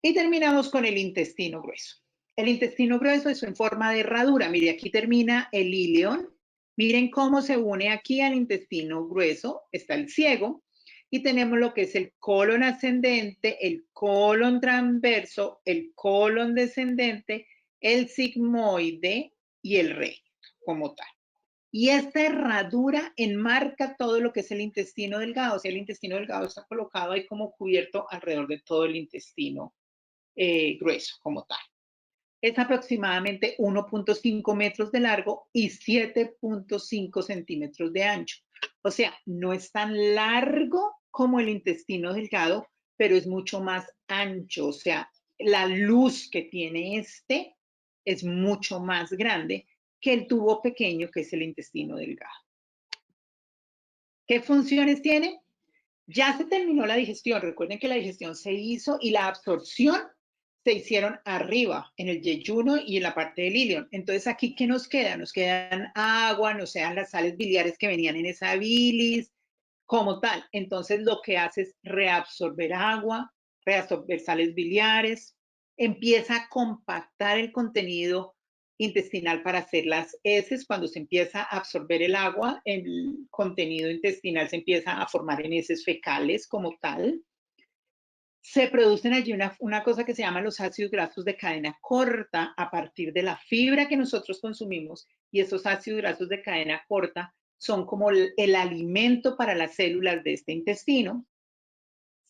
Y terminamos con el intestino grueso. El intestino grueso es en forma de herradura. Mire, aquí termina el ileón. Miren cómo se une aquí al intestino grueso. Está el ciego. Y tenemos lo que es el colon ascendente, el colon transverso, el colon descendente, el sigmoide y el recto como tal. Y esta herradura enmarca todo lo que es el intestino delgado. O sea, el intestino delgado está colocado ahí como cubierto alrededor de todo el intestino grueso como tal. Es aproximadamente 1.5 metros de largo y 7.5 centímetros de ancho. O sea, no es tan largo como el intestino delgado, pero es mucho más ancho. O sea, la luz que tiene este es mucho más grande que el tubo pequeño que es el intestino delgado. ¿Qué funciones tiene? Ya se terminó la digestión. Recuerden que la digestión se hizo y la absorción se hicieron arriba, en el yeyuno y en la parte del ilion. Entonces, aquí, ¿qué nos queda? Nos quedan agua, nos quedan las sales biliares que venían en esa bilis, como tal. Entonces, lo que hace es reabsorber agua, reabsorber sales biliares, empieza a compactar el contenido intestinal para hacer las heces. Cuando se empieza a absorber el agua, el contenido intestinal se empieza a formar en heces fecales como tal. Se producen allí una cosa que se llama los ácidos grasos de cadena corta a partir de la fibra que nosotros consumimos, y esos ácidos grasos de cadena corta son como el alimento para las células de este intestino.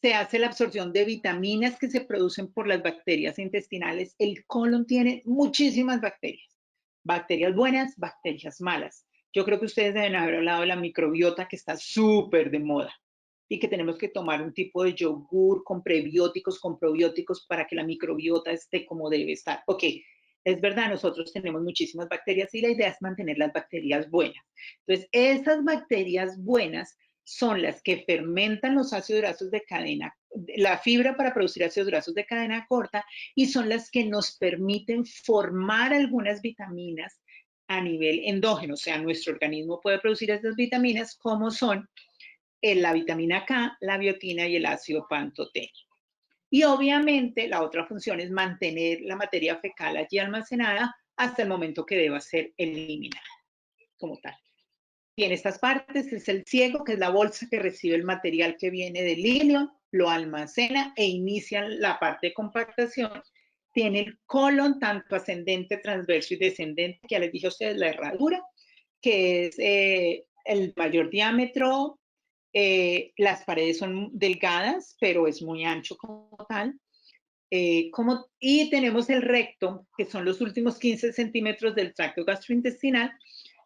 Se hace la absorción de vitaminas que se producen por las bacterias intestinales. El colon tiene muchísimas bacterias buenas, bacterias malas. Yo creo que ustedes deben haber hablado de la microbiota, que está súper de moda y que tenemos que tomar un tipo de yogur con prebióticos, con probióticos para que la microbiota esté como debe estar. Ok, es verdad, nosotros tenemos muchísimas bacterias y la idea es mantener las bacterias buenas. Entonces, esas bacterias buenas son las que fermentan los ácidos grasos de cadena, la fibra para producir ácidos grasos de cadena corta, y son las que nos permiten formar algunas vitaminas a nivel endógeno. O sea, nuestro organismo puede producir estas vitaminas como son la vitamina K, la biotina y el ácido pantoténico. Y obviamente la otra función es mantener la materia fecal allí almacenada hasta el momento que deba ser eliminada como tal. Tiene estas partes, es el ciego, que es la bolsa que recibe el material que viene del ilion, lo almacena e inicia la parte de compactación. Tiene el colon, tanto ascendente, transverso y descendente, que ya les dije a ustedes, la herradura, que es el mayor diámetro. Las paredes son delgadas, pero es muy ancho como tal. Y tenemos el recto, que son los últimos 15 centímetros del tracto gastrointestinal,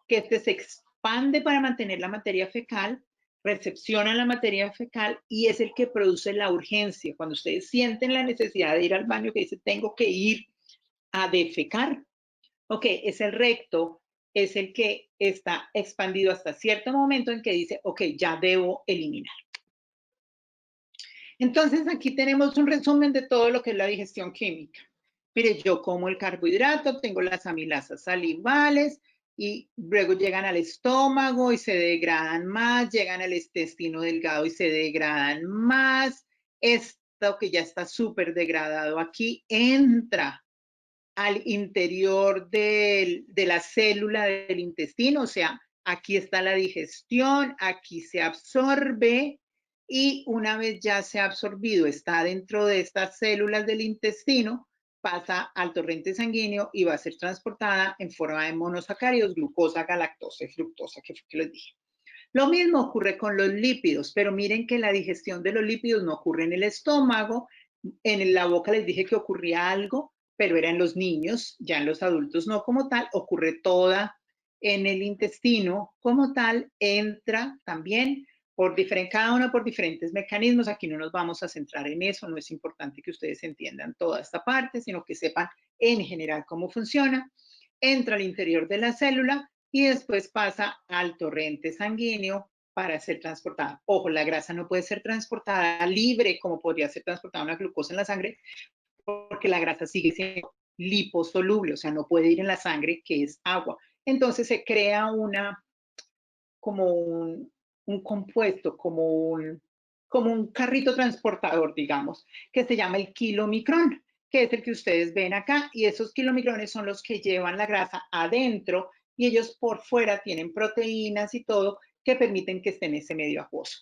que este se expande para mantener la materia fecal, recepciona la materia fecal y es el que produce la urgencia. Cuando ustedes sienten la necesidad de ir al baño, que dice, tengo que ir a defecar, ok, es el recto, es el que está expandido hasta cierto momento en que dice, ok, ya debo eliminar. Entonces, aquí tenemos un resumen de todo lo que es la digestión química. Mire, yo como el carbohidrato, tengo las amilasas salivales y luego llegan al estómago y se degradan más, llegan al intestino delgado y se degradan más. Esto que ya está súper degradado aquí entra al interior de la célula del intestino, o sea, aquí está la digestión, aquí se absorbe y una vez ya se ha absorbido, está dentro de estas células del intestino, pasa al torrente sanguíneo y va a ser transportada en forma de monosacáridos, glucosa, galactosa y fructosa, que fue que les dije. Lo mismo ocurre con los lípidos, pero miren que la digestión de los lípidos no ocurre en el estómago. En la boca les dije que ocurría algo, pero era en los niños, ya en los adultos no como tal, ocurre toda en el intestino como tal, entra también cada uno por diferentes mecanismos. Aquí no nos vamos a centrar en eso, no es importante que ustedes entiendan toda esta parte, sino que sepan en general cómo funciona. Entra al interior de la célula y después pasa al torrente sanguíneo para ser transportada. Ojo, la grasa no puede ser transportada libre como podría ser transportada una glucosa en la sangre, porque la grasa sigue siendo liposoluble, o sea, no puede ir en la sangre, que es agua. Entonces se crea como un compuesto, como como un carrito transportador, digamos, que se llama el kilomicrón, que es el que ustedes ven acá, y esos kilomicrones son los que llevan la grasa adentro y ellos por fuera tienen proteínas y todo que permiten que esté en ese medio acuoso.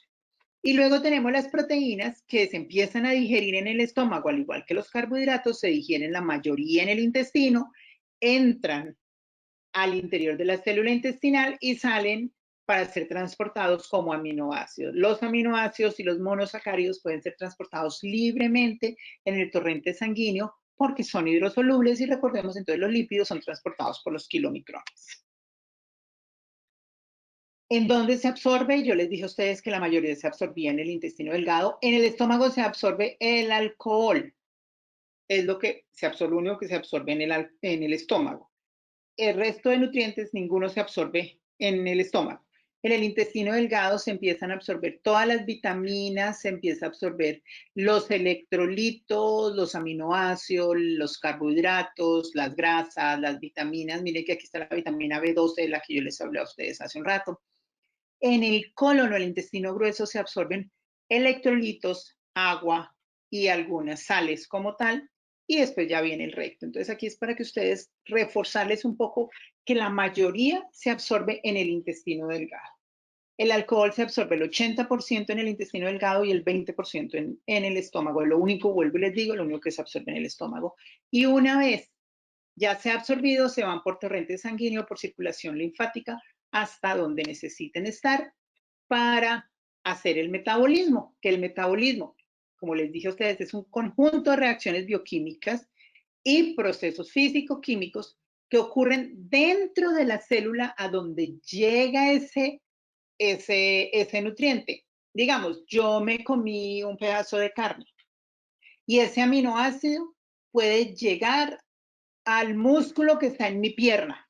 Y luego tenemos las proteínas que se empiezan a digerir en el estómago, al igual que los carbohidratos, se digieren la mayoría en el intestino, entran al interior de la célula intestinal y salen para ser transportados como aminoácidos. Los aminoácidos y los monosacáridos pueden ser transportados libremente en el torrente sanguíneo porque son hidrosolubles y recordemos entonces los lípidos son transportados por los kilomicrones. ¿En dónde se absorbe? Yo les dije a ustedes que la mayoría se absorbía en el intestino delgado. En el estómago se absorbe el alcohol. Es lo que se absorbe, lo único que se absorbe en el estómago. El resto de nutrientes, ninguno se absorbe en el estómago. En el intestino delgado se empiezan a absorber todas las vitaminas, se empieza a absorber los electrolitos, los aminoácidos, los carbohidratos, las grasas, las vitaminas. Miren que aquí está la vitamina B12, de la que yo les hablé a ustedes hace un rato. En el colon o el intestino grueso se absorben electrolitos, agua y algunas sales como tal, y después ya viene el recto. Entonces aquí es para que ustedes reforzarles un poco que la mayoría se absorbe en el intestino delgado. El alcohol se absorbe el 80% en el intestino delgado y el 20% en el estómago. Lo único, vuelvo y les digo, lo único que se absorbe en el estómago. Y una vez ya se ha absorbido, se van por torrente sanguíneo, por circulación linfática, hasta donde necesiten estar para hacer el metabolismo, que el metabolismo, como les dije a ustedes, es un conjunto de reacciones bioquímicas y procesos físico-químicos que ocurren dentro de la célula a donde llega ese nutriente. Digamos, yo me comí un pedazo de carne y ese aminoácido puede llegar al músculo que está en mi pierna.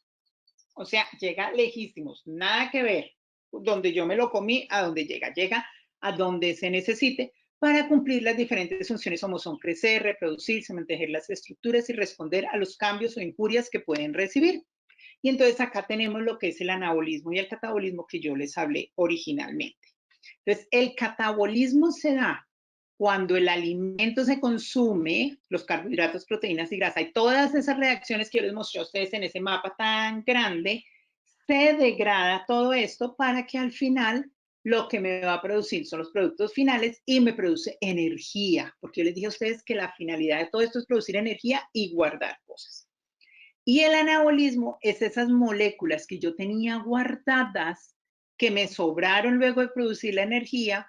O sea, llega lejísimos, nada que ver donde yo me lo comí a donde llega. Llega a donde se necesite para cumplir las diferentes funciones como son crecer, reproducirse, mantener las estructuras y responder a los cambios o injurias que pueden recibir. Y entonces acá tenemos lo que es el anabolismo y el catabolismo que yo les hablé originalmente. Entonces, el catabolismo se da cuando el alimento se consume, los carbohidratos, proteínas y grasa, y todas esas reacciones que yo les mostré a ustedes en ese mapa tan grande, se degrada todo esto para que al final lo que me va a producir son los productos finales y me produce energía, porque yo les dije a ustedes que la finalidad de todo esto es producir energía y guardar cosas. Y el anabolismo es esas moléculas que yo tenía guardadas, que me sobraron luego de producir la energía,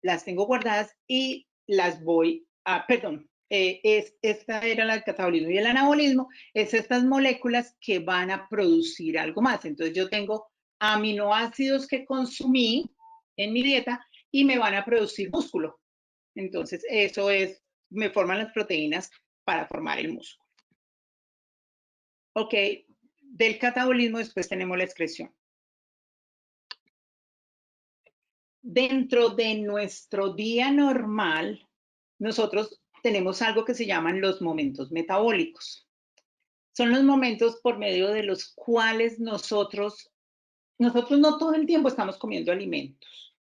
las tengo guardadas y las voy a, perdón, esta era el catabolismo y el anabolismo, es estas moléculas que van a producir algo más. Entonces yo tengo aminoácidos que consumí en mi dieta y me van a producir músculo. Entonces eso es, me forman las proteínas para formar el músculo. Ok, del catabolismo después tenemos la excreción. Dentro de nuestro día normal, nosotros tenemos algo que se llaman los momentos metabólicos. Son los momentos por medio de los cuales nosotros no todo el tiempo estamos comiendo alimentos.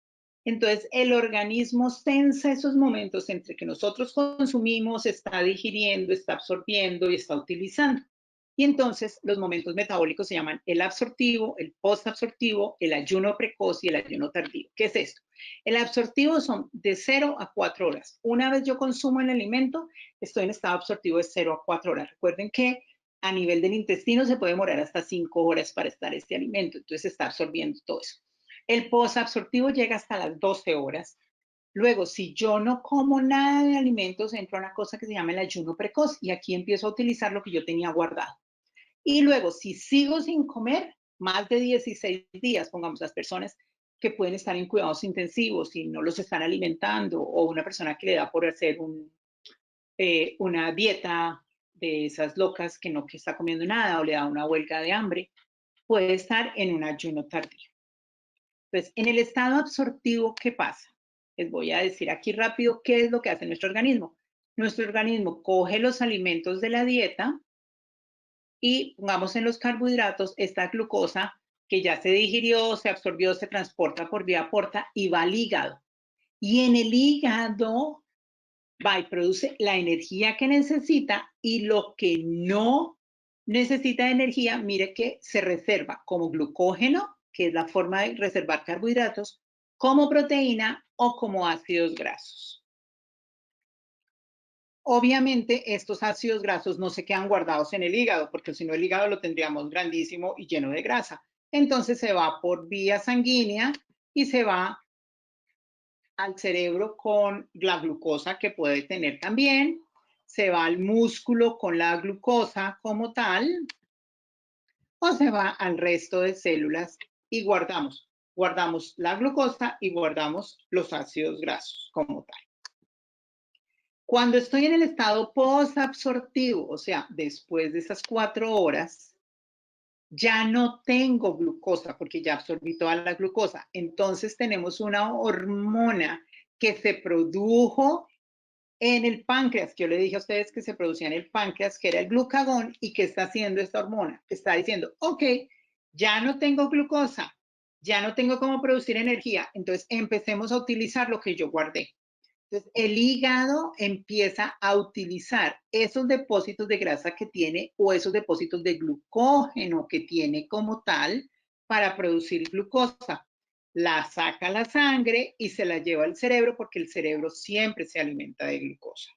Entonces, el organismo sensa esos momentos entre que nosotros consumimos, está digiriendo, está absorbiendo y está utilizando. Y entonces los momentos metabólicos se llaman el absortivo, el postabsortivo, el ayuno precoz y el ayuno tardío. ¿Qué es esto? El absortivo son de 0 a 4 horas. Una vez yo consumo el alimento, estoy en estado absortivo de 0 a 4 horas. Recuerden que a nivel del intestino se puede demorar hasta 5 horas para estar este alimento, entonces se está absorbiendo todo eso. El posabsortivo llega hasta las 12 horas. Luego, si yo no como nada de alimentos, entro a una cosa que se llama el ayuno precoz y aquí empiezo a utilizar lo que yo tenía guardado. Y luego, si sigo sin comer, más de 16 días, pongamos las personas que pueden estar en cuidados intensivos y no los están alimentando, o una persona que le da por hacer una dieta de esas locas que no que está comiendo nada o le da una huelga de hambre, puede estar en un ayuno tardío. Entonces, en el estado absortivo, ¿qué pasa? Les voy a decir aquí rápido qué es lo que hace nuestro organismo. Nuestro organismo coge los alimentos de la dieta y pongamos en los carbohidratos esta glucosa que ya se digirió, se absorbió, se transporta por vía porta y va al hígado. Y en el hígado va y produce la energía que necesita, y lo que no necesita de energía, mire que se reserva como glucógeno, que es la forma de reservar carbohidratos, como proteína o como ácidos grasos. Obviamente estos ácidos grasos no se quedan guardados en el hígado, porque si no el hígado lo tendríamos grandísimo y lleno de grasa. Entonces se va por vía sanguínea y se va al cerebro con la glucosa que puede tener también, se va al músculo con la glucosa como tal, o se va al resto de células y guardamos la glucosa y guardamos los ácidos grasos como tal. Cuando estoy en el estado posabsortivo, o sea, después de esas 4 horas, ya no tengo glucosa porque ya absorbí toda la glucosa. Entonces tenemos una hormona que se produjo en el páncreas, que yo le dije a ustedes que se producía en el páncreas, que era el glucagón, y que está haciendo esta hormona. Está diciendo, ok, ya no tengo glucosa, ya no tengo cómo producir energía, entonces empecemos a utilizar lo que yo guardé. Entonces, el hígado empieza a utilizar esos depósitos de grasa que tiene o esos depósitos de glucógeno que tiene como tal para producir glucosa. La saca a la sangre y se la lleva al cerebro porque el cerebro siempre se alimenta de glucosa.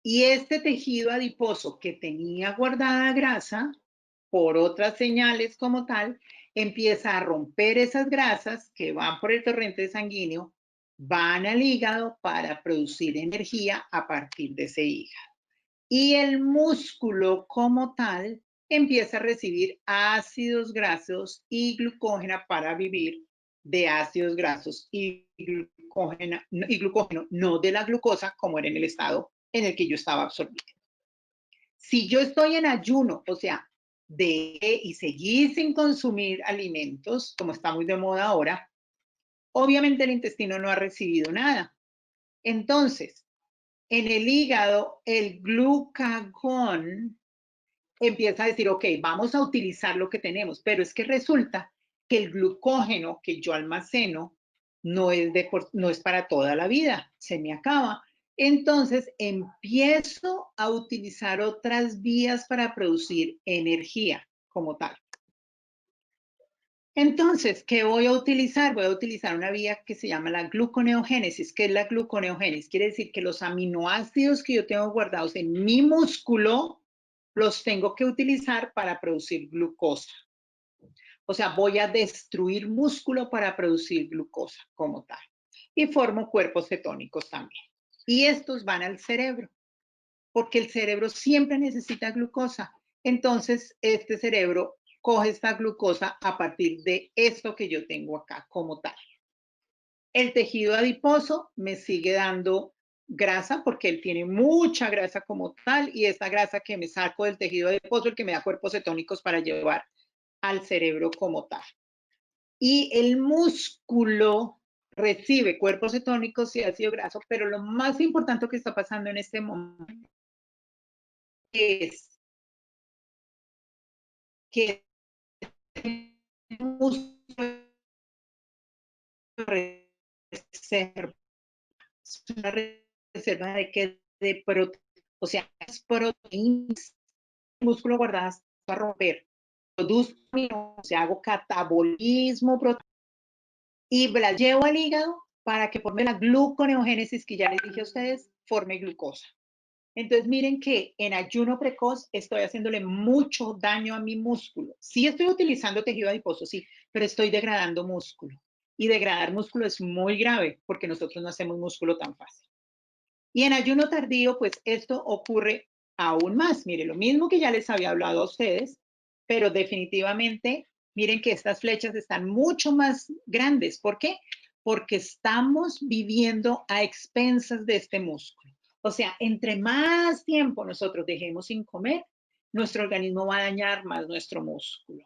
Y este tejido adiposo que tenía guardada grasa, por otras señales como tal, empieza a romper esas grasas que van por el torrente sanguíneo, van al hígado para producir energía a partir de ese hígado. Y el músculo como tal empieza a recibir ácidos grasos y glucógeno para vivir de ácidos grasos y glucógeno, no de la glucosa como era en el estado en el que yo estaba absorbiendo. Si yo estoy en ayuno, o sea, y seguir sin consumir alimentos, como está muy de moda ahora, obviamente el intestino no ha recibido nada. Entonces, en el hígado, el glucagón empieza a decir, ok, vamos a utilizar lo que tenemos, pero es que resulta que el glucógeno que yo almaceno no es para toda la vida, se me acaba. Entonces empiezo a utilizar otras vías para producir energía como tal. Entonces, ¿qué voy a utilizar? Voy a utilizar una vía que se llama la gluconeogénesis. ¿Qué es la gluconeogénesis? Quiere decir que los aminoácidos que yo tengo guardados en mi músculo los tengo que utilizar para producir glucosa. O sea, voy a destruir músculo para producir glucosa como tal. Y formo cuerpos cetónicos también. Y estos van al cerebro, porque el cerebro siempre necesita glucosa. Entonces, este cerebro coge esta glucosa a partir de esto que yo tengo acá como tal. El tejido adiposo me sigue dando grasa porque él tiene mucha grasa como tal, y esta grasa que me saco del tejido adiposo, el que me da cuerpos cetónicos para llevar al cerebro como tal. Y el músculo recibe cuerpos cetónicos y ácido graso, pero lo más importante que está pasando en este momento es que el músculo reserva, es una reserva de que de proteínas, o sea, es proteínas, el músculo guardadas para romper, produce, o sea, hago catabolismo y la llevo al hígado para que forme la gluconeogénesis que ya les dije a ustedes, forme glucosa. Entonces miren que en ayuno precoz estoy haciéndole mucho daño a mi músculo. Sí estoy utilizando tejido adiposo, sí, pero estoy degradando músculo. Y degradar músculo es muy grave porque nosotros no hacemos músculo tan fácil. Y en ayuno tardío, pues esto ocurre aún más. Mire, lo mismo que ya les había hablado a ustedes, pero definitivamente, miren que estas flechas están mucho más grandes. ¿Por qué? Porque estamos viviendo a expensas de este músculo. O sea, entre más tiempo nosotros dejemos sin comer, nuestro organismo va a dañar más nuestro músculo.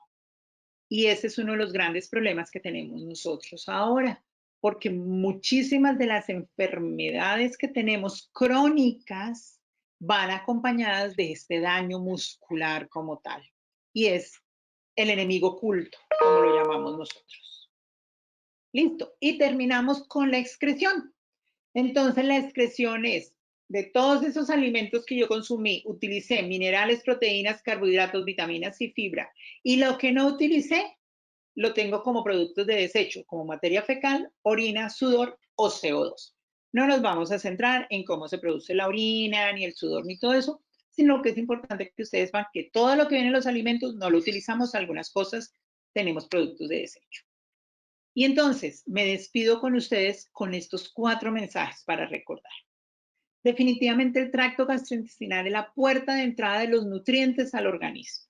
Y ese es uno de los grandes problemas que tenemos nosotros ahora, porque muchísimas de las enfermedades que tenemos crónicas van acompañadas de este daño muscular como tal. Y es el enemigo oculto, como lo llamamos nosotros. Listo. Y terminamos con la excreción. Entonces, la excreción es de todos esos alimentos que yo consumí, utilicé minerales, proteínas, carbohidratos, vitaminas y fibra. Y lo que no utilicé, lo tengo como productos de desecho, como materia fecal, orina, sudor o CO2. No nos vamos a centrar en cómo se produce la orina, ni el sudor, ni todo eso, sino que es importante que ustedes vean que todo lo que viene en los alimentos no lo utilizamos, algunas cosas tenemos productos de desecho. Y entonces me despido con ustedes con estos 4 mensajes para recordar. Definitivamente el tracto gastrointestinal es la puerta de entrada de los nutrientes al organismo.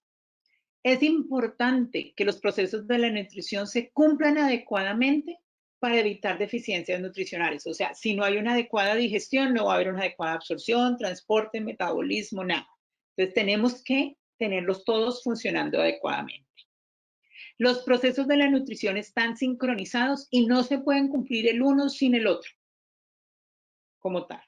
Es importante que los procesos de la nutrición se cumplan adecuadamente para evitar deficiencias nutricionales. O sea, si no hay una adecuada digestión, no va a haber una adecuada absorción, transporte, metabolismo, nada. Entonces tenemos que tenerlos todos funcionando adecuadamente. Los procesos de la nutrición están sincronizados y no se pueden cumplir el uno sin el otro, como tal.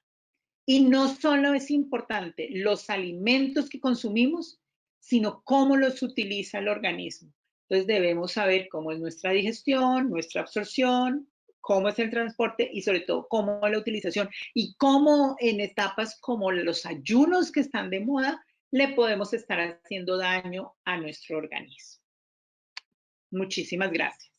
Y no solo es importante los alimentos que consumimos, sino cómo los utiliza el organismo. Entonces debemos saber cómo es nuestra digestión, nuestra absorción, cómo es el transporte y sobre todo cómo es la utilización y cómo en etapas como los ayunos que están de moda le podemos estar haciendo daño a nuestro organismo. Muchísimas gracias.